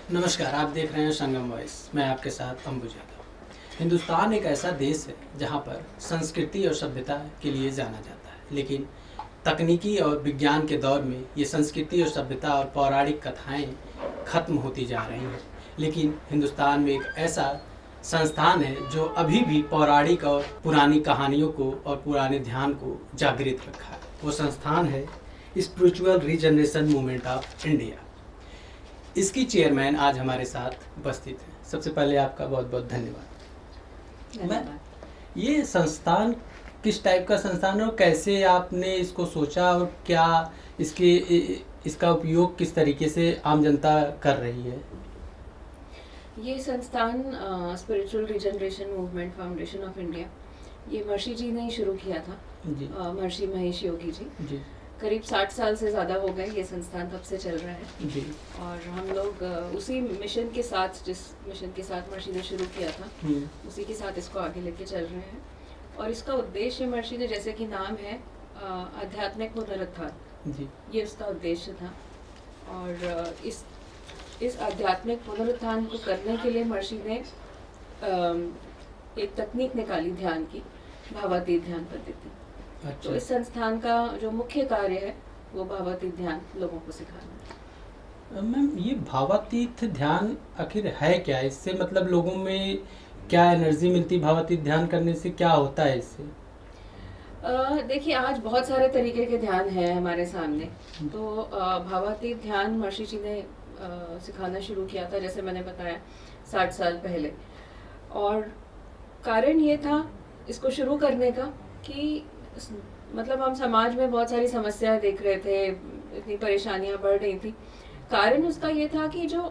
नमस्कार, आप देख रहे हैं संगम वॉइस। मैं आपके साथ अंबुज यादव। हिंदुस्तान एक ऐसा देश है जहाँ पर संस्कृति और सभ्यता के लिए जाना जाता है, लेकिन तकनीकी और विज्ञान के दौर में ये संस्कृति और सभ्यता और पौराणिक कथाएं खत्म होती जा रही हैं। लेकिन हिंदुस्तान में एक ऐसा संस्थान है जो अभी भी पौराणिक और पुरानी कहानियों को और पुराने ध्यान को जागृत रखा है। वो संस्थान है spiritual regeneration movement of India. इसकी चेयरमैन आज हमारे साथ उपस्थित हैं। सबसे पहले आपका बहुत बहुत धन्यवाद। ये संस्थान किस टाइप का संस्थान है और कैसे आपने इसको सोचा और क्या इसका उपयोग किस तरीके से आम जनता कर रही है? ये संस्थान spiritual regeneration movement foundation of India, ये महर्षि जी ने ही शुरू किया था जी। महर्षि महेश योगी जी। करीब 60 साल से ज़्यादा हो गए ये संस्थान तब से चल रहा है जी। और हम लोग उसी मिशन के साथ, जिस मिशन के साथ महर्षि ने शुरू किया था, उसी के साथ इसको आगे लेके चल रहे हैं। और इसका उद्देश्य महर्षि ने, जैसे कि नाम है, आध्यात्मिक पुनरुत्थान जी, ये उसका उद्देश्य था। और इस आध्यात्मिक पुनरुत्थान को करने के लिए महर्षि ने एक तकनीक निकाली ध्यान की, भावातीत ध्यान पद्धति। अच्छा। तो इस संस्थान का जो मुख्य कार्य है वो भावातीत ध्यान लोगों को सिखाना है। मैम, ये भावातीत ध्यान आखिर है क्या? इससे मतलब लोगों में क्या एनर्जी मिलती? भावातीत ध्यान करने से क्या होता है इससे? देखिए, आज बहुत सारे तरीके के ध्यान हैं हमारे सामने। तो भावातीत ध्यान महर्षि जी ने सिखाना शुरू किया था, जैसे मैंने बताया, 60 साल पहले। और कारण ये था इसको शुरू करने का कि मतलब हम समाज में बहुत सारी समस्याएं देख रहे थे, इतनी परेशानियां बढ़ रही थी। कारण उसका ये था कि जो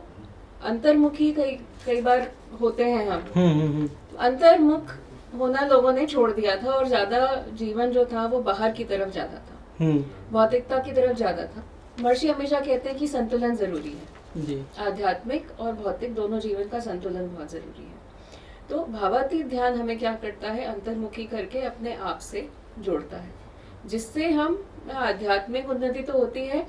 अंतर्मुखी कई बार होते हैं हम, अंतर्मुख होना लोगों ने छोड़ दिया था और ज्यादा जीवन जो था वो बाहर की तरफ जाता था, भौतिकता की तरफ जाता था। महर्षि हमेशा कहते हैं कि संतुलन जरूरी है जी। आध्यात्मिक और भौतिक दोनों जीवन का संतुलन बहुत जरूरी है। तो भावातीत ध्यान हमें क्या करता है, अंतर्मुखी करके अपने आप से जोड़ता है, जिससे हम आध्यात्मिक उन्नति तो होती है,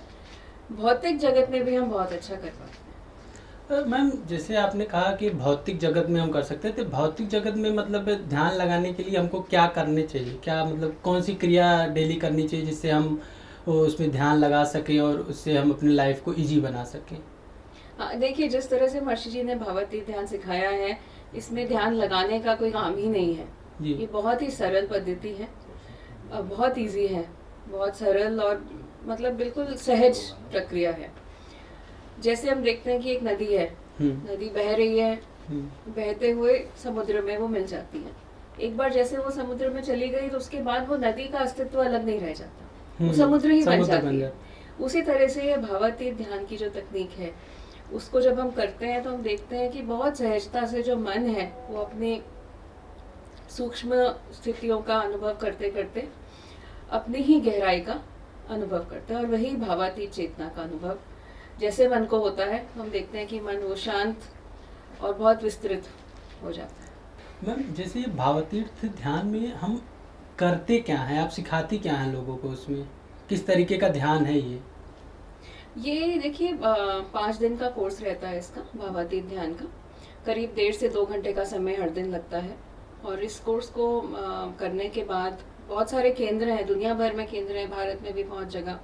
भौतिक जगत में भी हम बहुत अच्छा कर पाते हैं। मैम, जैसे आपने कहा कि भौतिक जगत में हम कर सकते हैं, तो भौतिक जगत में मतलब ध्यान लगाने के लिए हमको क्या करने चाहिए? क्या मतलब कौन सी क्रिया डेली करनी चाहिए जिससे हम उसमें ध्यान लगा सकें और उससे हम अपनी लाइफ को इजी बना सकें? देखिए, जिस तरह से महर्षि जी ने भावातीत ध्यान सिखाया है, इसमें ध्यान लगाने का कोई काम ही नहीं है। ये बहुत ही सरल पद्धति है, बहुत इजी है, बहुत सरल और मतलब बिल्कुल सहज प्रक्रिया है। जैसे हम देखते हैं कि एक नदी है, नदी बह रही है, बहते हुए समुद्र में वो मिल जाती है। एक बार जैसे वो समुद्र में चली गई तो उसके बाद वो नदी का अस्तित्व अलग नहीं रह जाता, वो समुद्र ही बन जाती है। उसी तरह से ये भावातीत ध्यान की जो तकनीक है, उसको जब हम करते हैं तो हम देखते हैं कि बहुत सहजता से जो मन है वो अपनी सूक्ष्म स्थितियों का अनुभव करते करते अपनी ही गहराई का अनुभव करता है, और वही भावातीत चेतना का अनुभव जैसे मन को होता है, हम देखते हैं कि मन वो शांत और बहुत विस्तृत हो जाता है। मैम, जैसे ये भावातीत ध्यान में हम करते क्या हैं, आप सिखाती क्या हैं लोगों को? उसमें किस तरीके का ध्यान है ये देखिए, 5 दिन का कोर्स रहता है इसका, भावातीत ध्यान का। करीब 1.5 से 2 घंटे का समय हर दिन लगता है। और इस कोर्स को करने के बाद बहुत सारे केंद्र हैं, दुनिया भर में केंद्र हैं, भारत में भी बहुत जगह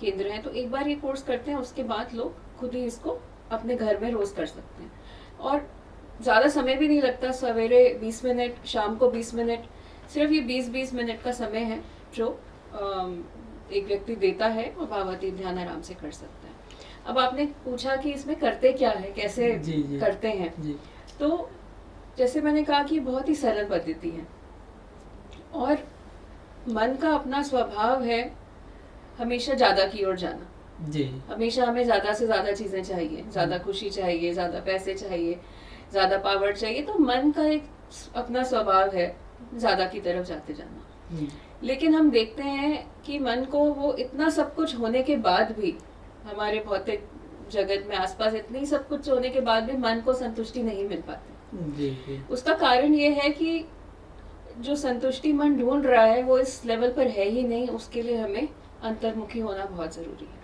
केंद्र हैं। तो एक बार ये कोर्स करते हैं, उसके बाद लोग खुद ही इसको अपने घर में रोज कर सकते हैं। और ज़्यादा समय भी नहीं लगता, सवेरे 20 मिनट, शाम को 20 मिनट, सिर्फ ये 20-20 मिनट का समय है जो एक व्यक्ति देता है और भावातीत ध्यान आराम से कर सकता है। अब आपने पूछा कि इसमें करते क्या है, कैसे जी। करते हैं जी। तो जैसे मैंने कहा कि बहुत ही सरल पद्धति है, और मन का अपना स्वभाव है हमेशा ज्यादा की ओर जाना जी। हमेशा हमें ज्यादा से ज्यादा चीजें चाहिए, ज्यादा खुशी चाहिए, ज्यादा पैसे चाहिए, ज्यादा पावर चाहिए। तो मन का एक अपना स्वभाव है ज्यादा की तरफ जाते जाना। लेकिन हम देखते हैं कि मन को वो इतना सब कुछ होने के बाद भी, हमारे भौतिक जगत में आसपास इतनी सब कुछ होने के बाद भी मन को संतुष्टि नहीं मिल पाती जी। उसका कारण ये है कि जो संतुष्टि मन ढूंढ रहा है वो इस लेवल पर है ही नहीं। उसके लिए हमें अंतर्मुखी होना बहुत जरूरी है,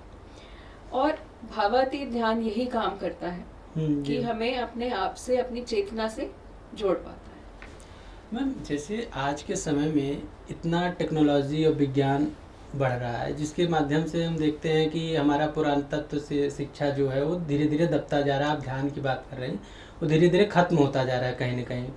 और भावातीत ध्यान यही काम करता है कि हमें अपने आप से, अपनी चेतना से जोड़ पाता है। मैम, जैसे आज के समय में इतना टेक्नोलॉजी और विज्ञान बढ़ रहा है, जिसके माध्यम से हम देखते हैं कि हमारा पुरातत्व से शिक्षा जो है वो धीरे धीरे दबता जा रहा है। आप ध्यान की बात कर रहे हैं, वो धीरे धीरे खत्म होता जा रहा है कहीं ना कहीं।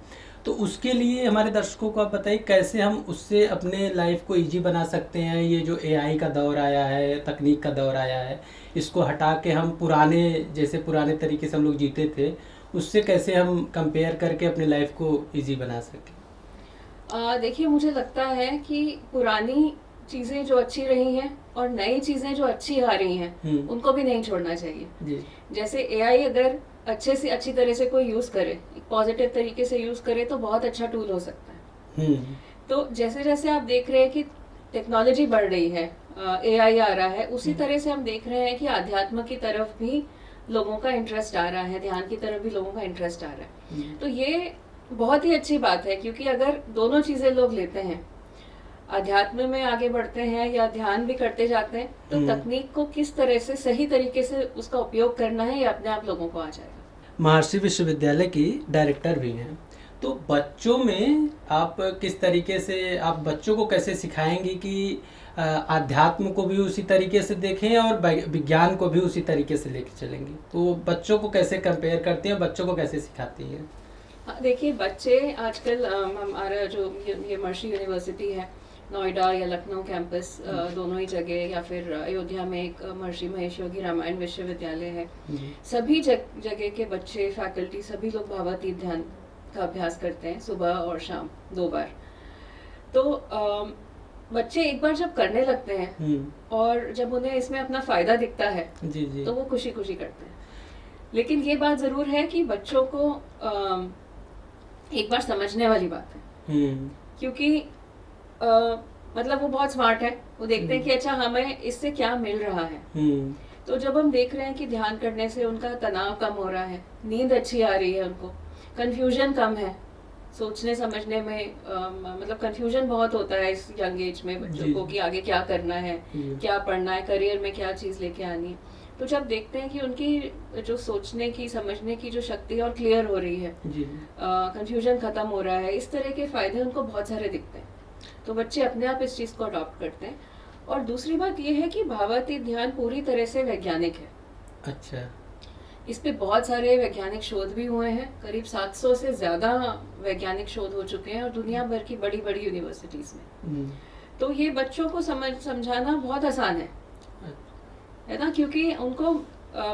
तो उसके लिए हमारे दर्शकों को आप बताइए कैसे हम उससे अपने लाइफ को इजी बना सकते हैं। ये जो एआई का दौर आया है, तकनीक का दौर आया है, इसको हटा के हम पुराने तरीके से हम लोग जीते थे, उससे कैसे हम कंपेयर करके अपनी लाइफ को इजी बना सकें। देखिए, मुझे लगता है कि पुरानी चीजें जो अच्छी रही हैं और नई चीजें जो अच्छी आ रही हैं उनको भी नहीं छोड़ना चाहिए जी। जैसे एआई अगर अच्छी तरह से कोई यूज करे, एक पॉजिटिव तरीके से यूज करे तो बहुत अच्छा टूल हो सकता है। तो जैसे जैसे आप देख रहे हैं कि टेक्नोलॉजी बढ़ रही है, एआई आ रहा है, उसी तरह से हम देख रहे हैं कि आध्यात्म की तरफ भी लोगों का इंटरेस्ट आ रहा है, ध्यान की तरफ भी लोगों का इंटरेस्ट आ रहा है। तो ये बहुत ही अच्छी बात है, क्योंकि अगर दोनों चीजें लोग लेते हैं, अध्यात्म में आगे बढ़ते हैं या ध्यान भी करते जाते हैं, तो तकनीक को किस तरह से सही तरीके से उसका उपयोग करना है, ये अपने आप लोगों को आ जाएगा। महर्षि विश्वविद्यालय की डायरेक्टर भी हैं, तो बच्चों में आप किस तरीके से, आप बच्चों को कैसे सिखाएंगी कि आध्यात्म को भी उसी तरीके से देखें और विज्ञान को भी उसी तरीके से लेके चलेंगी? तो बच्चों को कैसे कंपेयर करती हैं, बच्चों को कैसे सिखाती हैं? देखिए, बच्चे आजकल हमारा जो ये महर्षि यूनिवर्सिटी है, नोएडा या लखनऊ कैंपस, दोनों ही जगह, या फिर अयोध्या में एक महर्षि महेश योगी रामायण विश्वविद्यालय है, सभी जगह के बच्चे, फैकल्टी, सभी लोग भावातीत ध्यान का अभ्यास करते हैं सुबह और शाम 2 बार। तो बच्चे एक बार जब करने लगते हैं और जब उन्हें इसमें अपना फायदा दिखता है जी। तो वो खुशी खुशी करते हैं। लेकिन ये बात जरूर है कि बच्चों को एक बार समझने वाली बात है, क्योंकि मतलब वो बहुत स्मार्ट है, वो देखते हैं कि अच्छा हमें इससे क्या मिल रहा है। तो जब हम देख रहे हैं कि ध्यान करने से उनका तनाव कम हो रहा है, नींद अच्छी आ रही है, उनको कंफ्यूजन कम है, सोचने समझने में मतलब कंफ्यूजन बहुत होता है इस यंग एज में बच्चों को कि आगे क्या करना है, क्या पढ़ना है, करियर में क्या चीज लेके आनी है। तो जब देखते हैं कि उनकी जो सोचने की, समझने की जो शक्ति और क्लियर हो रही है, कंफ्यूजन खत्म हो रहा है, इस तरह के फायदे उनको बहुत सारे दिखते हैं, तो बच्चे अपने आप इस चीज को अडॉप्ट करते हैं। और दूसरी बात यह है कि भावातीत ध्यान पूरी तरह से वैज्ञानिक है। अच्छा। इस पे बहुत सारे वैज्ञानिक शोध भी हुए हैं, करीब 700 से ज्यादा वैज्ञानिक शोध हो चुके हैं और दुनिया भर की बड़ी बड़ी यूनिवर्सिटीज में। तो ये बच्चों को समझाना बहुत आसान है ना, क्योंकि उनको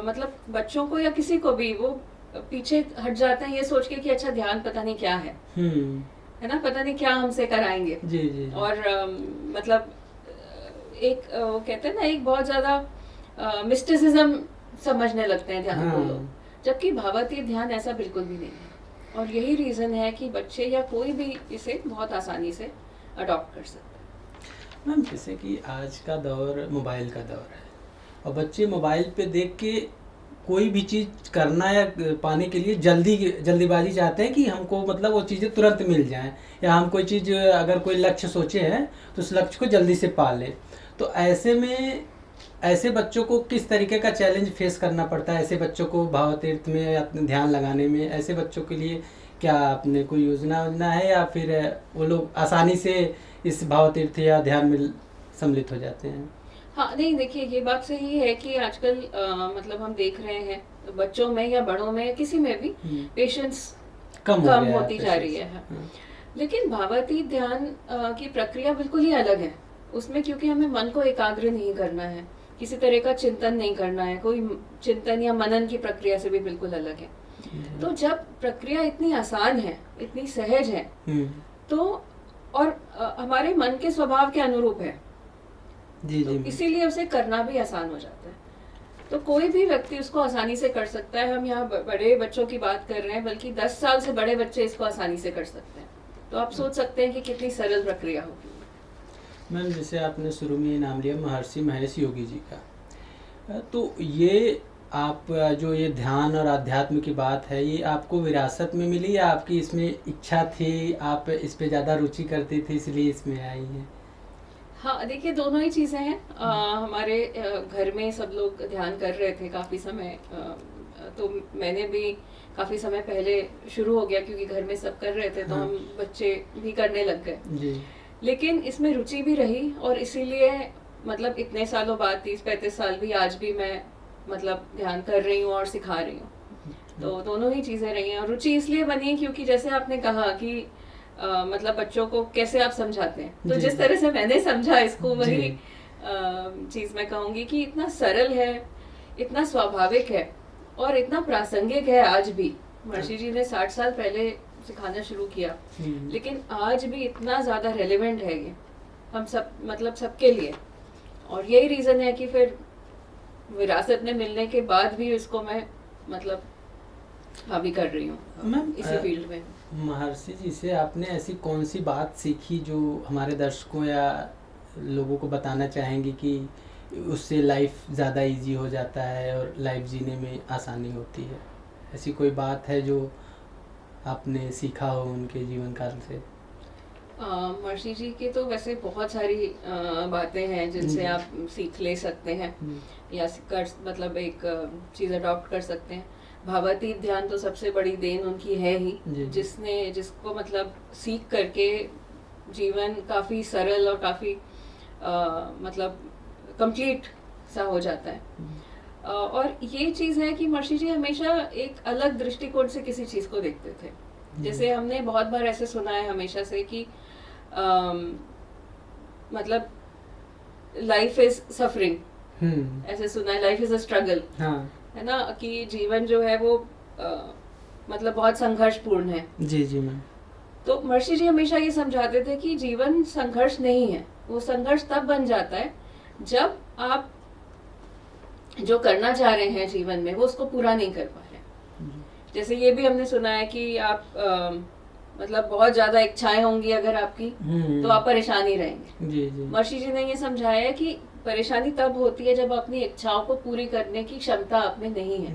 मतलब बच्चों को या किसी को भी वो पीछे हट जाते हैं ये सोच के कि अच्छा ध्यान पता नहीं क्या है ना, पता नहीं क्या हमसे कराएंगे। जी। और मतलब एक वो कहते हैं ना, एक बहुत ज्यादा मिस्टिसिज्म समझने लगते हैं ध्यान को लोग, जबकि भावातीत ध्यान ऐसा बिल्कुल भी नहीं है। और यही रीजन है कि बच्चे या कोई भी इसे बहुत आसानी से अडॉप्ट कर सकते हैं। मैम, जैसे कि आज का दौर मोबाइल का दौर है और बच्चे मोबाइल पे देख के कोई भी चीज़ करना या पाने के लिए जल्दीबाजी चाहते हैं कि हमको मतलब वो चीज़ें तुरंत मिल जाएं, या हम कोई चीज़ अगर कोई लक्ष्य सोचे हैं तो उस लक्ष्य को जल्दी से पा लें। तो ऐसे में ऐसे बच्चों को किस तरीके का चैलेंज फेस करना पड़ता है? ऐसे बच्चों को भावातीत में या ध्यान लगाने में, ऐसे बच्चों के लिए क्या आपने कोई योजना है, या फिर वो लोग आसानी से इस भावातीत या ध्यान में सम्मिलित हो जाते हैं? हाँ, नहीं, देखिए, ये बात सही है कि आजकल मतलब हम देख रहे हैं बच्चों में या बड़ों में, किसी में भी पेशेंस कम होती जा रही है। लेकिन भावातीत ध्यान की प्रक्रिया बिल्कुल ही अलग है। उसमें क्योंकि हमें मन को एकाग्र नहीं करना है, किसी तरह का चिंतन नहीं करना है, कोई चिंतन या मनन की प्रक्रिया से भी बिल्कुल अलग है। तो जब प्रक्रिया इतनी आसान है, इतनी सहज है, तो और हमारे मन के स्वभाव के अनुरूप है, तो इसीलिए उसे करना भी आसान हो जाता है। तो कोई भी व्यक्ति उसको आसानी से कर सकता है। हम यहाँ बड़े बच्चों की बात कर रहे हैं, बल्कि 10 साल से बड़े बच्चे इसको आसानी से कर सकते हैं। तो आप सोच सकते हैं कि कितनी सरल प्रक्रिया होगी। मैम, जैसे आपने शुरू में नाम लिया महर्षि महेश योगी जी का, तो ये आप जो ये ध्यान और अध्यात्म की बात है, ये आपको विरासत में मिली या आपकी इसमें इच्छा थी, आप इस पे ज़्यादा रुचि करती थी इसलिए इसमें आई है? हाँ, देखिए, दोनों ही चीज़ें हैं। हमारे घर में सब लोग ध्यान कर रहे थे काफ़ी समय तो मैंने भी काफ़ी समय पहले शुरू हो गया, क्योंकि घर में सब कर रहे थे तो हाँ। हम बच्चे भी करने लग गए। जी लेकिन इसमें रुचि भी रही, और इसीलिए मतलब इतने सालों बाद 30-35 साल भी आज भी मैं मतलब ध्यान कर रही हूँ और सिखा रही हूँ। तो दोनों ही चीज़ें रही हैं। और रुचि इसलिए बनी क्योंकि जैसे आपने कहा कि मतलब बच्चों को कैसे आप समझाते हैं, तो जी। जिस तरह से मैंने समझा इसको, वही जी। चीज़ मैं कहूँगी कि इतना सरल है, इतना स्वाभाविक है और इतना प्रासंगिक है आज भी। महर्षि जी ने 60 साल पहले सिखाना शुरू किया, लेकिन आज भी इतना ज़्यादा रेलेवेंट है ये हम सब, मतलब सबके लिए। और यही रीज़न है कि फिर विरासत में मिलने के बाद भी इसको मैं मतलब अभी कर रही हूँ मैम, इसी फील्ड में। महर्षि जी से आपने ऐसी कौन सी बात सीखी जो हमारे दर्शकों या लोगों को बताना चाहेंगी कि उससे लाइफ ज़्यादा इजी हो जाता है और लाइफ जीने में आसानी होती है? ऐसी कोई बात है जो आपने सीखा हो उनके जीवन काल से? महर्षि जी की तो वैसे बहुत सारी बातें हैं जिनसे आप सीख ले सकते हैं या कर मतलब एक चीज़ अडॉप्ट कर सकते हैं। भावातीत ध्यान तो सबसे बड़ी देन उनकी है ही, जिसको मतलब सीख करके जीवन काफ़ी सरल और काफ़ी मतलब कंप्लीट सा हो जाता है। और ये चीज़ है कि महर्षि जी हमेशा एक अलग दृष्टिकोण से किसी चीज़ को देखते थे। जैसे हमने बहुत बार ऐसे सुना है हमेशा से कि मतलब लाइफ इज सफरिंग, ऐसे सुना है, लाइफ इज अ स्ट्रगल, है ना, कि जीवन जो है वो मतलब बहुत संघर्षपूर्ण है। जी जी मैम। तो महर्षि जी हमेशा ये समझाते थे कि जीवन संघर्ष नहीं है, वो संघर्ष तब बन जाता है जब आप जो करना चाह रहे हैं जीवन में वो उसको पूरा नहीं कर पा रहे। जैसे ये भी हमने सुना है कि आप मतलब बहुत ज्यादा इच्छाएं होंगी अगर आपकी, तो आप परेशान ही रहेंगे। जी जी। महर्षि जी ने ये समझाया है कि परेशानी तब होती है जब अपनी इच्छाओं को पूरी करने की क्षमता आप में नहीं है।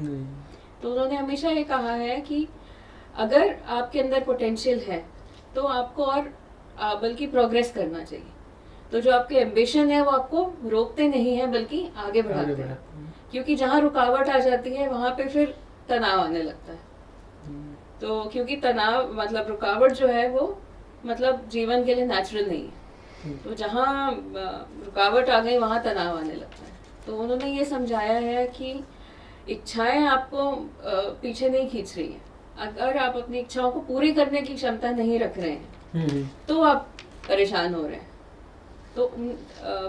तो उन्होंने हमेशा ये कहा है कि अगर आपके अंदर पोटेंशियल है तो आपको और बल्कि प्रोग्रेस करना चाहिए। तो जो आपके एम्बिशन है वो आपको रोकते नहीं है बल्कि आगे बढ़ाते हैं, क्योंकि जहाँ रुकावट आ जाती है वहाँ पे फिर तनाव आने लगता है। तो क्योंकि तनाव मतलब रुकावट जो है वो मतलब जीवन के लिए नेचुरल नहीं है, तो जहाँ रुकावट आ गई वहाँ तनाव आने लगता है। तो उन्होंने ये समझाया है कि इच्छाएं आपको पीछे नहीं खींच रही हैं। अगर आप अपनी इच्छाओं को पूरी करने की क्षमता नहीं रख रहे हैं तो आप परेशान हो रहे हैं। तो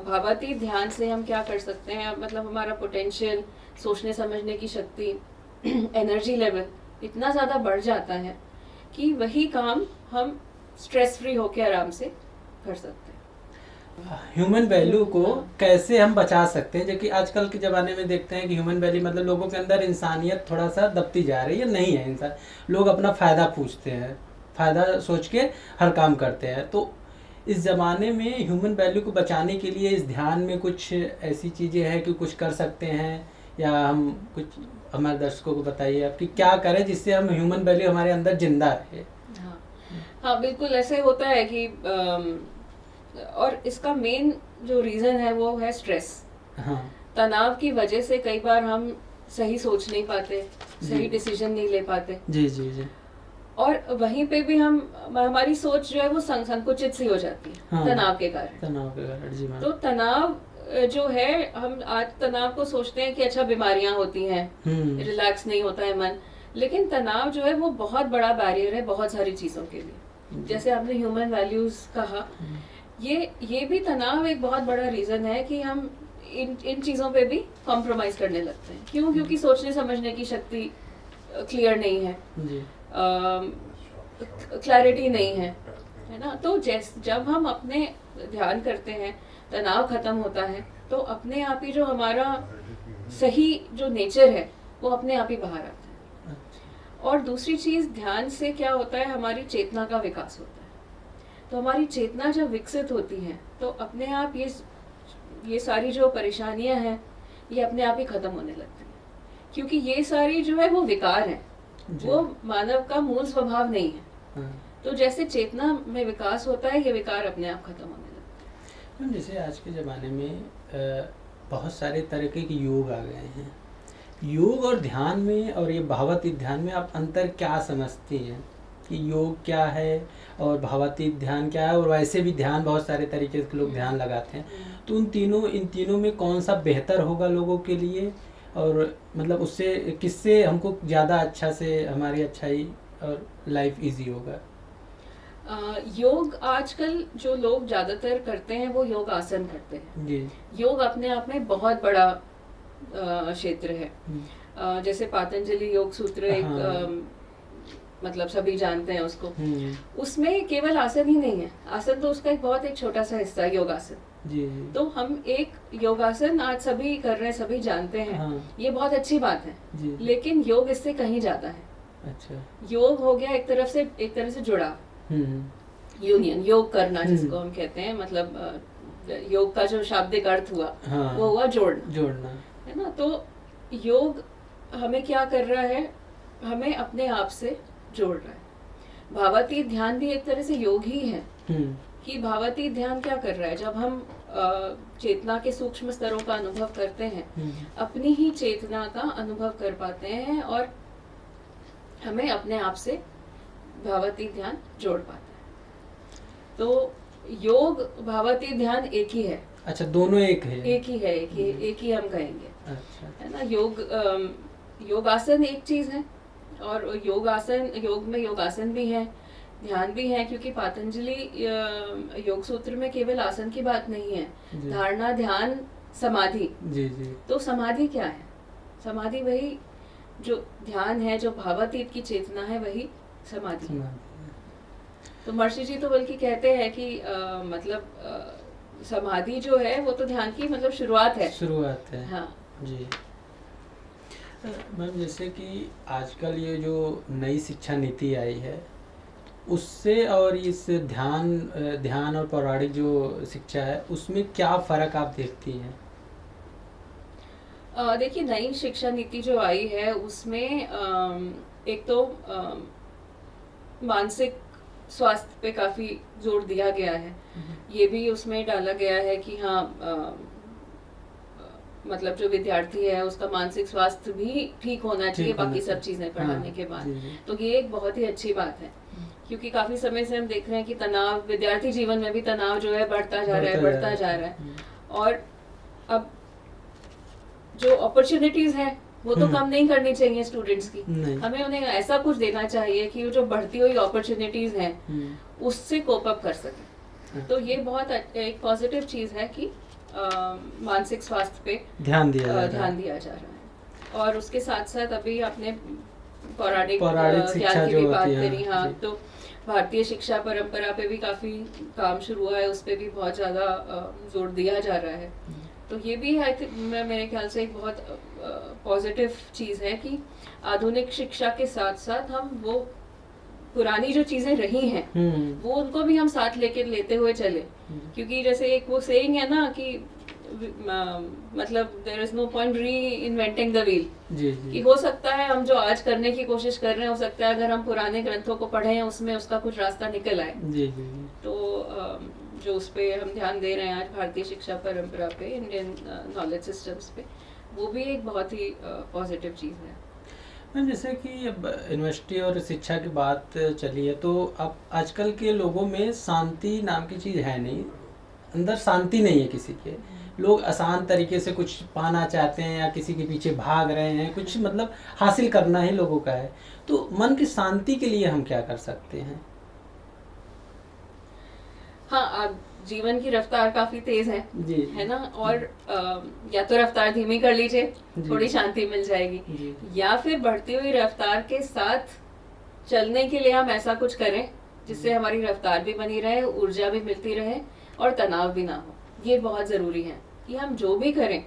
भावातीत ध्यान से हम क्या कर सकते हैं, मतलब हमारा पोटेंशियल, सोचने समझने की शक्ति, एनर्जी लेवल इतना ज़्यादा बढ़ जाता है कि वही काम हम स्ट्रेस फ्री होकर आराम से कर सकते हैं। ह्यूमन वैल्यू को कैसे हम बचा सकते हैं, जबकि आजकल के ज़माने में देखते हैं कि ह्यूमन वैल्यू मतलब लोगों के अंदर इंसानियत थोड़ा सा दबती जा रही है, नहीं है इंसान, लोग अपना फ़ायदा पूछते हैं, फ़ायदा सोच के हर काम करते हैं। तो इस ज़माने में ह्यूमन वैल्यू को बचाने के लिए इस ध्यान में कुछ ऐसी चीज़ें हैं कि कुछ कर सकते हैं, या हम कुछ हमारे दर्शकों को बताइए आप कि क्या करें जिससे हम ह्यूमन वैल्यू हमारे अंदर जिंदा रहे। हाँ बिल्कुल ऐसे होता है कि और इसका मेन जो रीज़न है वो है स्ट्रेस। हाँ। तनाव की वजह से कई बार हम सही सोच नहीं पाते, सही डिसीजन नहीं ले पाते। जी जी जी। और वहीं पे भी हम हमारी सोच जो है वो संकुचित सी हो जाती है। हाँ। तनाव के कारण जी मैम। तो तनाव जो है, हम आज तनाव को सोचते हैं कि अच्छा बीमारियां होती हैं, रिलैक्स नहीं होता है मन, लेकिन तनाव जो है वो बहुत बड़ा बैरियर है बहुत सारी चीज़ों के लिए। जैसे आपने ह्यूमन वैल्यूज कहा, ये भी तनाव एक बहुत बड़ा रीज़न है कि हम इन चीज़ों पे भी कॉम्प्रोमाइज़ करने लगते हैं। क्यों? क्योंकि सोचने समझने की शक्ति क्लियर नहीं है, क्लैरिटी नहीं है ना। तो जब हम अपने ध्यान करते हैं, तनाव खत्म होता है, तो अपने आप ही जो हमारा सही जो नेचर है वो अपने आप ही बाहर आता है। और दूसरी चीज़, ध्यान से क्या होता है, हमारी चेतना का विकास होता है। तो हमारी चेतना जब विकसित होती है तो अपने आप ये सारी जो परेशानियां हैं ये अपने आप ही खत्म होने लगती हैं, क्योंकि ये सारी जो है वो विकार है, वो मानव का मूल स्वभाव नहीं है। तो जैसे चेतना में विकास होता है, ये विकार अपने आप खत्म होने लगते हैं। जैसे आज के ज़माने में बहुत सारे तरीके के योग आ गए हैं, योग और ध्यान में और ये भावातीत ध्यान में आप अंतर क्या समझती हैं कि योग क्या है और भावातीत ध्यान क्या है? और वैसे भी ध्यान बहुत सारे तरीके से लोग ध्यान लगाते हैं, तो इन तीनों में कौन सा बेहतर होगा लोगों के लिए, और मतलब उससे किससे हमको ज़्यादा अच्छा से हमारी अच्छाई और लाइफ इजी होगा? योग आजकल जो लोग ज्यादातर करते हैं वो योग आसन करते हैं। जी। योग अपने आप में बहुत बड़ा क्षेत्र है। जैसे पातंजलि योग सूत्र एक हाँ। मतलब सभी जानते हैं उसको। हम्म। उसमें केवल आसन ही नहीं है, आसन तो उसका एक छोटा सा हिस्सा है, योगासन। जी जी। तो हम एक योगासन आज सभी कर रहे हैं, सभी जानते हैं। हाँ। ये बहुत अच्छी बात है जी। लेकिन योग इससे कहीं ज्यादा है। अच्छा। योग हो गया एक तरह से जुड़ा, यूनियन, योग करना जिसको हम कहते हैं, मतलब योग का जो शाब्दिक अर्थ हुआ, हाँ। वो हुआ जोड़ना, है ना। तो योग हमें क्या कर रहा है, हमें अपने आप से जोड़ रहा है। भावातीत ध्यान भी एक तरह से योग ही है। कि भावातीत ध्यान क्या कर रहा है, जब हम चेतना के सूक्ष्म स्तरों का अनुभव करते हैं, अपनी ही चेतना का अनुभव कर पाते हैं और हमें अपने आप से भावातीत ध्यान जोड़ पाते हैं। तो योग भावातीत ध्यान एक ही है। अच्छा, दोनों एक है? एक ही है, एक ही हम कहेंगे। अच्छा। है ना। योगासन एक चीज है और योग में योगासन भी है, ध्यान भी है, क्योंकि पातंजलि योग सूत्र में केवल आसन की बात नहीं है, धारणा, ध्यान, समाधि। जी जी। तो समाधि क्या है? समाधि वही जो ध्यान है, जो भावातीत की चेतना है, वही समाधि। तो महर्षि जी तो बल्कि कहते हैं कि समाधि जो है वो तो ध्यान की मतलब शुरुआत है। हाँ जी। मैम, जैसे कि आजकल ये जो नई शिक्षा नीति आई है, उससे और इस ध्यान और पौराणिक जो शिक्षा है, उसमें क्या फर्क आप देखती हैं? देखिए, नई शिक्षा नीति जो आई है उसमें एक तो मानसिक स्वास्थ्य पे काफी जोर दिया गया है। ये भी उसमें डाला गया है कि हाँ, मतलब जो विद्यार्थी है उसका मानसिक स्वास्थ्य भी ठीक होना चाहिए बाकी सब चीजें पढ़ाने के बाद। तो ये एक बहुत ही अच्छी बात है, क्योंकि काफी समय से हम देख रहे हैं कि तनाव, विद्यार्थी जीवन में भी तनाव जो है बढ़ता जा रहा है। और अब जो अपॉर्चुनिटीज है वो तो कम नहीं करनी चाहिए स्टूडेंट्स की। हमें उन्हें ऐसा कुछ देना चाहिए कि जो बढ़ती हुई अपॉर्चुनिटीज हैं उससे कोप अप कर सके। तो ये बहुत एक पॉजिटिव चीज है कि मानसिक स्वास्थ्य पे ध्यान दिया जा रहा है। और उसके साथ साथ अभी आपने पौराणिक ज्ञान की भी बात करी। हाँ, तो भारतीय शिक्षा परंपरा पे भी काफी काम शुरू हुआ है, उस पे भी बहुत ज्यादा जोर दिया जा रहा है। तो ये भी है, मेरे ख्याल से एक बहुत पॉजिटिव चीज है कि आधुनिक शिक्षा के साथ साथ हम वो पुरानी जो चीजें रही हैं वो उनको भी हम साथ लेते हुए चले। क्योंकि जैसे एक वो सेइंग है ना कि मतलब देयर इज नो पॉइंट री इन्वेंटिंग द व्हील। कि हो सकता है हम जो आज करने की कोशिश कर रहे हैं, हो सकता है अगर हम पुराने ग्रंथों को पढ़ें उसमें उसका कुछ रास्ता निकल आए। तो जो उस पे हम ध्यान दे रहे हैं आज भारतीय शिक्षा परंपरा पे, इंडियन नॉलेज सिस्टम्स पे, वो भी एक बहुत ही पॉजिटिव चीज़ है। मैम, जैसे कि अब यूनिवर्सिटी और शिक्षा की बात चली है, तो अब आजकल के लोगों में शांति नाम की चीज़ है नहीं, अंदर शांति नहीं है किसी के। लोग आसान तरीके से कुछ पाना चाहते हैं या किसी के पीछे भाग रहे हैं, कुछ मतलब हासिल करना ही लोगों का है। तो मन की शांति के लिए हम क्या कर सकते हैं? हाँ, जीवन की रफ्तार काफी तेज है ना। और या तो रफ्तार धीमी कर लीजिए, थोड़ी शांति मिल जाएगी, या फिर बढ़ती हुई रफ्तार के साथ चलने के लिए हम ऐसा कुछ करें जिससे हमारी रफ्तार भी बनी रहे, ऊर्जा भी मिलती रहे और तनाव भी ना हो। ये बहुत जरूरी है कि हम जो भी करें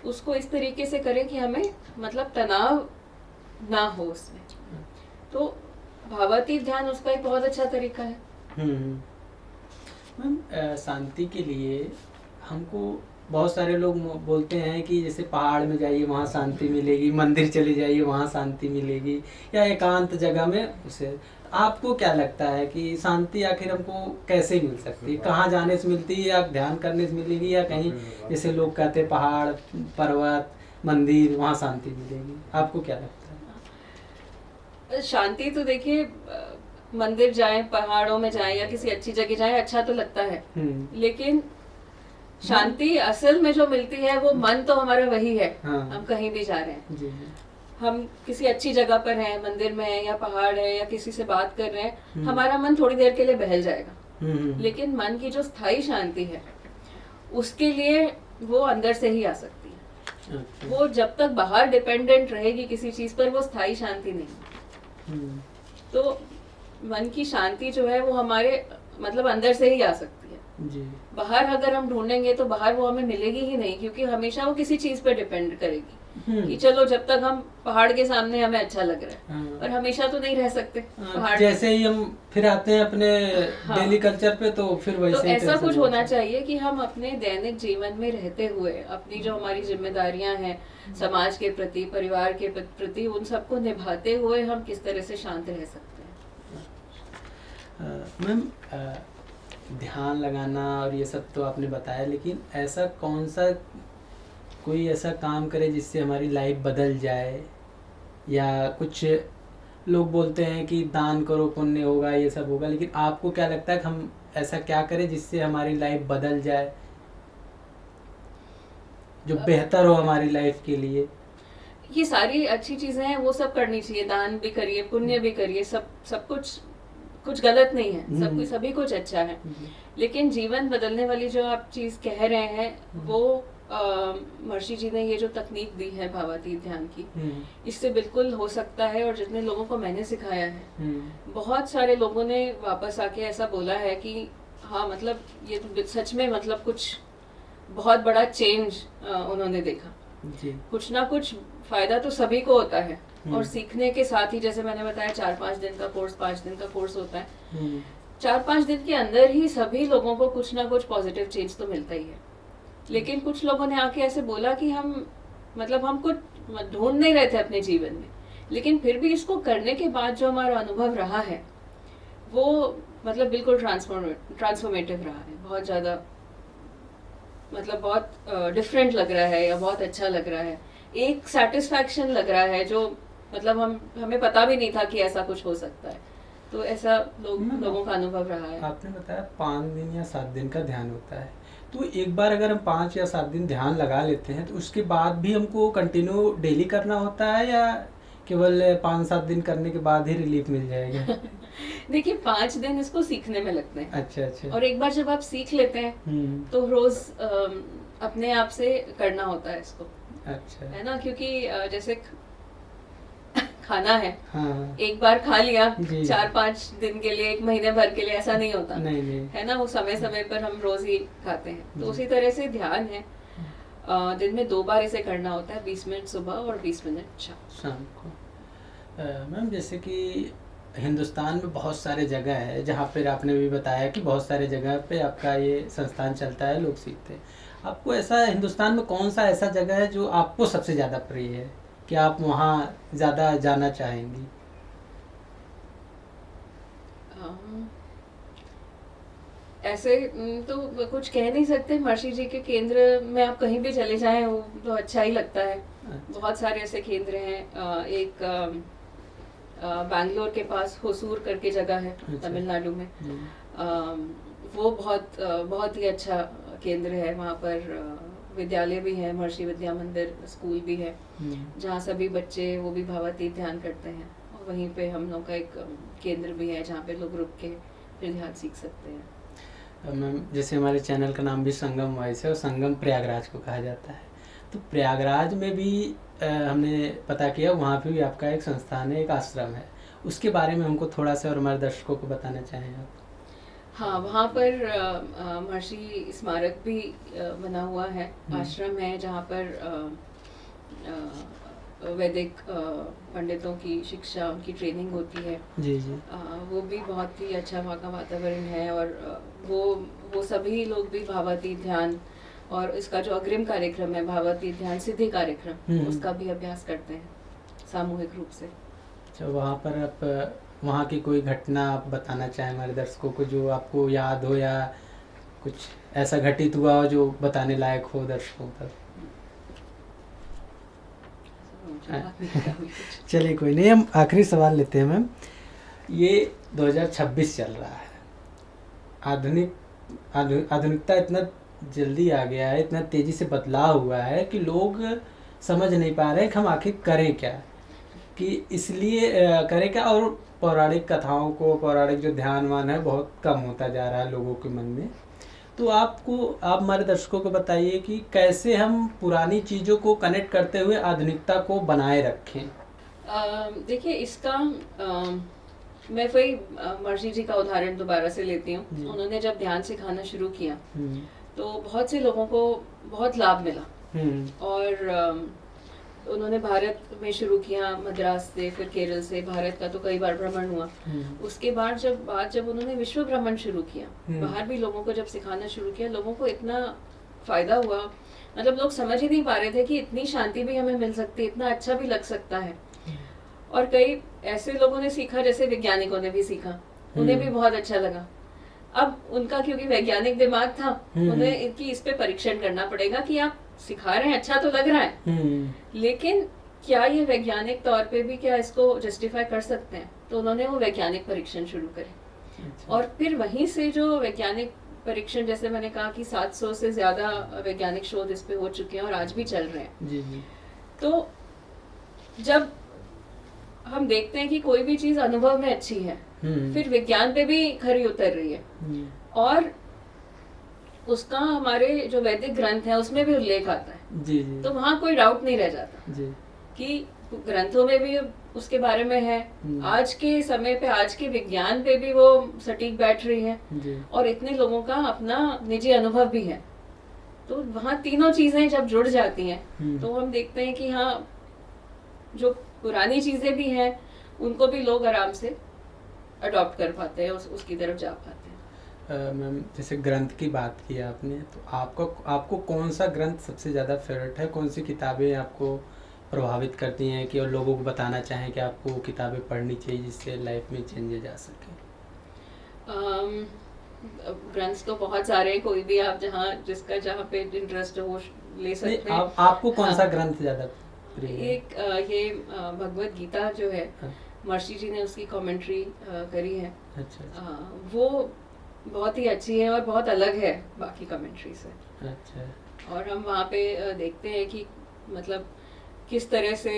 उसको इस तरीके से करें कि हमें मतलब तनाव ना हो उसमें। तो भावातीत ध्यान उसका एक बहुत अच्छा तरीका है। मैम, शांति के लिए हमको बहुत सारे लोग बोलते हैं कि जैसे पहाड़ में जाइए वहाँ शांति मिलेगी, मंदिर चले जाइए वहाँ शांति मिलेगी, या एकांत जगह में उसे। आपको क्या लगता है कि शांति आखिर हमको कैसे मिल सकती है? कहाँ जाने से मिलती है, या ध्यान करने से मिलेगी, या कहीं जैसे लोग कहते हैं पहाड़ पर्वत मंदिर वहाँ शांति मिलेगी, आपको क्या लगता है? शांति तो देखिए, मंदिर जाएं, पहाड़ों में जाएं या किसी अच्छी जगह जाएं, अच्छा तो लगता है, लेकिन शांति असल में जो मिलती है वो मन तो हमारा वही है। हाँ। हम कहीं भी जा रहे हैं, जी जी। हम किसी अच्छी जगह पर हैं, मंदिर में हैं या पहाड़ है या किसी से बात कर रहे हैं, हमारा मन थोड़ी देर के लिए बहल जाएगा, लेकिन मन की जो स्थायी शांति है उसके लिए वो अंदर से ही आ सकती है। अच्छा। वो जब तक बाहर डिपेंडेंट रहेगी किसी चीज पर, वो स्थायी शांति नहीं। तो मन की शांति जो है वो हमारे मतलब अंदर से ही आ सकती है। जी। बाहर अगर हम ढूंढेंगे तो बाहर वो हमें मिलेगी ही नहीं, क्योंकि हमेशा वो किसी चीज पे डिपेंड करेगी कि चलो जब तक हम पहाड़ के सामने हमें अच्छा लग रहा है, हाँ। और हमेशा तो नहीं रह सकते पहाड़। जैसे ही हम फिर आते हैं अपने डेली कल्चर पे, तो फिर वैसे तो ही ऐसा टेंशन कुछ होता होना है। चाहिए कि हम अपने दैनिक जीवन में रहते हुए अपनी जो हमारी जिम्मेदारियां हैं समाज के प्रति, परिवार के प्रति, उन सबको निभाते हुए हम किस तरह से शांत रह सकते हैं। मैम, ध्यान लगाना और ये सब तो आपने बताया, लेकिन ऐसा कौन सा कोई ऐसा काम करे जिससे हमारी लाइफ बदल जाए, या कुछ लोग बोलते हैं कि दान करो पुण्य होगा, ये सब होगा, लेकिन आपको क्या लगता है कि हम ऐसा क्या करें जिससे हमारी लाइफ बदल जाए, जो बेहतर हो हमारी लाइफ के लिए? ये सारी अच्छी चीजें हैं, वो सब करनी चाहिए, दान भी करिए, पुण्य भी करिए, सब कुछ गलत नहीं है, सब कुछ सभी कुछ अच्छा है, लेकिन जीवन बदलने वाली जो आप चीज कह रहे हैं वो महर्षि जी ने ये जो तकनीक दी है भावातीत ध्यान की, इससे बिल्कुल हो सकता है। और जितने लोगों को मैंने सिखाया है, बहुत सारे लोगों ने वापस आके ऐसा बोला है कि हाँ मतलब ये तो सच में मतलब कुछ बहुत बड़ा चेंज उन्होंने देखा। जी। कुछ ना कुछ फायदा तो सभी को होता है, और सीखने के साथ ही जैसे मैंने बताया 4-5 दिन का कोर्स, 5 दिन का कोर्स होता है, 4-5 दिन के अंदर ही सभी लोगों को कुछ ना कुछ पॉजिटिव चेंज तो मिलता ही है। लेकिन कुछ लोगों ने आके ऐसे बोला कि हम कुछ ढूंढ नहीं रहे थे अपने जीवन में, लेकिन फिर भी इसको करने के बाद जो हमारा अनुभव रहा है वो मतलब बिल्कुल ट्रांसफॉर्मेटिव रहा है, बहुत ज्यादा मतलब बहुत डिफरेंट लग रहा है या बहुत अच्छा लग रहा है, एक सेटिस्फैक्शन लग रहा है जो मतलब हमें पता भी नहीं था कि ऐसा कुछ हो सकता है। तो ऐसा लोगों का अनुभव रहा है। आपने बताया 5 दिन या 7 दिन का ध्यान होता है, तो एक बार अगर हम 5 या 7 दिन ध्यान लगा लेते हैं तो उसके बाद भी हमको कंटिन्यू डेली करना होता है, या केवल 5-7 दिन करने के बाद ही रिलीफ मिल जाएगा? देखिए 5 दिन इसको सीखने में लगते हैं। अच्छा। और एक बार जब आप सीख लेते हैं तो रोज अपने आप से करना होता है इसको। अच्छा। है ना, क्योंकि जैसे खाना है, हाँ। एक बार खा लिया 4-5 दिन के लिए, 1 महीने भर के लिए, ऐसा नहीं होता। नहीं। है ना, वो समय समय पर हम रोज ही खाते हैं। तो उसी तरह से ध्यान है, दिन में 2 बार इसे करना होता है, 20 मिनट सुबह और 20 मिनट शाम को। मैम, जैसे कि हिंदुस्तान में बहुत सारे जगह है जहाँ पर आपने भी बताया कि बहुत सारे जगह पे आपका ये संस्थान चलता है, लोग सीखते हैं। आपको ऐसा हिंदुस्तान में कौन सा ऐसा जगह है जो आपको सबसे ज़्यादा प्रिय है कि आप वहाँ ज़्यादा जाना चाहेंगी? ऐसे तो कुछ कह नहीं सकते। महर्षि जी के केंद्र में आप कहीं भी चले जाएं वो तो अच्छा ही लगता है। बहुत सारे ऐसे केंद्र हैं। एक बैंगलोर के पास होसूर करके जगह है तमिलनाडु में, वो बहुत ही अच्छा केंद्र है। वहाँ पर विद्यालय भी है, महर्षि विद्या मंदिर स्कूल भी है, जहाँ सभी बच्चे वो भी भावातीत ध्यान करते हैं। और वहीं पे हम लोग का एक केंद्र भी है जहाँ पे लोग रुक के फिर ध्यान सीख सकते हैं। मैम, जैसे हमारे चैनल का नाम भी संगम वॉइस है और संगम प्रयागराज को कहा जाता है, तो प्रयागराज में भी हमने पता किया वहाँ पे भी आपका एक संस्थान है, एक आश्रम है। उसके बारे में हमको थोड़ा सा और हमारे दर्शकों को बताना चाहें आप? हाँ, वहाँ पर महर्षि स्मारक भी बना हुआ है, आश्रम है जहाँ पर वैदिक पंडितों की शिक्षा, उनकी ट्रेनिंग होती है। जी। वो भी बहुत ही अच्छा वहाँ का वातावरण है। और वो सभी लोग भी भावातीत ध्यान और इसका जो अग्रिम कार्यक्रम है भावातीत ध्यान सिद्धि कार्यक्रम, उसका भी अभ्यास करते हैं सामूहिक रूप से। अच्छा, वहाँ पर आप वहाँ की कोई घटना आप बताना चाहें हमारे दर्शकों को जो आपको याद हो, या कुछ ऐसा घटित हुआ हो जो बताने लायक हो दर्शकों तक? मुझे याद नहीं आ रहा अभी कुछ। चलिए कोई नहीं, हम आखिरी सवाल लेते हैं मैम। ये 2026 चल रहा है, आधुनिकता इतना जल्दी आ गया है, इतना तेजी से बदलाव हुआ है कि लोग समझ नहीं पा रहे कि हम आखिर करें क्या, कि इसलिए करें क्या। और पौराणिक कथाओं को, पौराणिक जो ध्यानवान है बहुत कम होता जा रहा है लोगों के मन में। तो आप हमारे दर्शकों को बताइए कि कैसे हम पुरानी चीज़ों को कनेक्ट करते हुए आधुनिकता को बनाए रखें। देखिए इसका मैं वही महर्षि जी का उदाहरण दोबारा से लेती हूँ। उन्होंने जब ध्यान सिखाना शुरू किया तो बहुत से लोगों को बहुत लाभ मिला। और उन्होंने भारत में शुरू किया, मद्रास से, फिर केरल से, भारत का तो कई बार भ्रमण हुआ। उसके बाद जब उन्होंने विश्व भ्रमण शुरू किया, बाहर भी लोगों को जब सिखाना शुरू किया, लोगों को इतना फायदा हुआ, मतलब लोग समझ ही नहीं पा रहे थे कि इतनी शांति भी हमें मिल सकती है, इतना अच्छा भी लग सकता है। और कई ऐसे लोगों ने सीखा, जैसे वैज्ञानिकों ने भी सीखा, उन्हें भी बहुत अच्छा लगा। अब उनका क्योंकि वैज्ञानिक दिमाग था, उन्हें इनकी इस पे परीक्षण करना पड़ेगा कि आप सिखा रहे हैं, अच्छा तो लग रहा है, लेकिन क्या ये वैज्ञानिक तौर पे भी क्या इसको जस्टिफाई कर सकते हैं। तो उन्होंने वो वैज्ञानिक परीक्षण शुरू करे। और फिर वहीं से जो वैज्ञानिक परीक्षण, जैसे मैंने कहा कि 700 से ज्यादा वैज्ञानिक शोध इस पे हो चुके हैं और आज भी चल रहे हैं। तो जब हम देखते हैं कि कोई भी चीज अनुभव में अच्छी है, फिर विज्ञान पे भी खरी उतर रही है, और उसका हमारे जो वैदिक ग्रंथ है उसमें भी उल्लेख आता है। तो वहाँ कोई डाउट नहीं रह जाता कि ग्रंथों में भी उसके बारे में है, आज के समय पे, आज के विज्ञान पे भी वो सटीक बैठ रही है, और इतने लोगों का अपना निजी अनुभव भी है। तो वहाँ तीनों चीजें जब जुड़ जाती हैं तो हम देखते हैं कि हाँ, जो पुरानी चीजें भी हैं उनको भी लोग आराम से अडॉप्ट कर पाते हैं, उसकी तरफ जा पाते हैं। मैम जैसे ग्रंथ की बात की आपने, तो आपको कौन सा ग्रंथ सबसे ज़्यादा फेवरेट है? कौन सी किताबें आपको प्रभावित करती हैं कि और लोगों को बताना चाहें कि आपको किताबें पढ़नी चाहिए जिससे लाइफ में चेंजेस आ सके? ग्रंथ्स तो बहुत सारे हैं, कोई भी आप जहाँ पे इंटरेस्ट हो ले सकते हैं। आपको कौन सा ग्रंथ ज़्यादा प्रिय है? एक ये भगवत गीता जो है, महर्षि जी ने उसकी कमेंट्री करी है। अच्छा। वो बहुत ही अच्छी है और बहुत अलग है बाकी कमेंट्री से। अच्छा। और हम वहाँ पे देखते हैं कि मतलब किस तरह से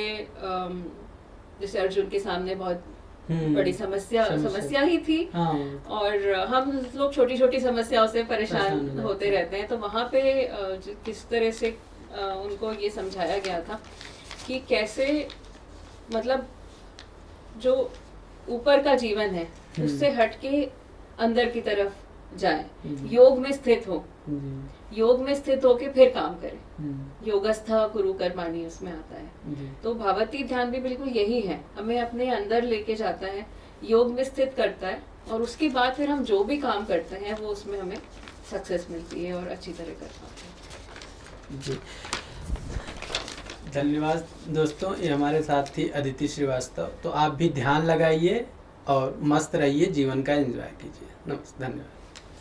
जैसे अर्जुन के सामने बहुत बड़ी समस्या ही थी, और हम लोग छोटी छोटी समस्याओं से परेशान होते रहते हैं। तो वहाँ पे किस तरह से उनको ये समझाया गया था कि कैसे मतलब जो ऊपर का जीवन है उससे हटके अंदर की तरफ जाए, योग में स्थित हो, योग में स्थित होके फिर काम करे। योगस्थ कुरु कर्माणि उसमें आता है। तो भावातीत ध्यान भी बिल्कुल यही है, हमें अपने अंदर लेके जाता है, योग में स्थित करता है, और उसके बाद फिर हम जो भी काम करते हैं वो उसमें हमें सक्सेस मिलती है और अच्छी तरह कर पाते हैं। जी धन्यवाद दोस्तों, ये हमारे साथ थी अदिति श्रीवास्तव। तो आप भी ध्यान लगाइए और मस्त रहिए, जीवन का एंजॉय कीजिए। नमस्ते, धन्यवाद।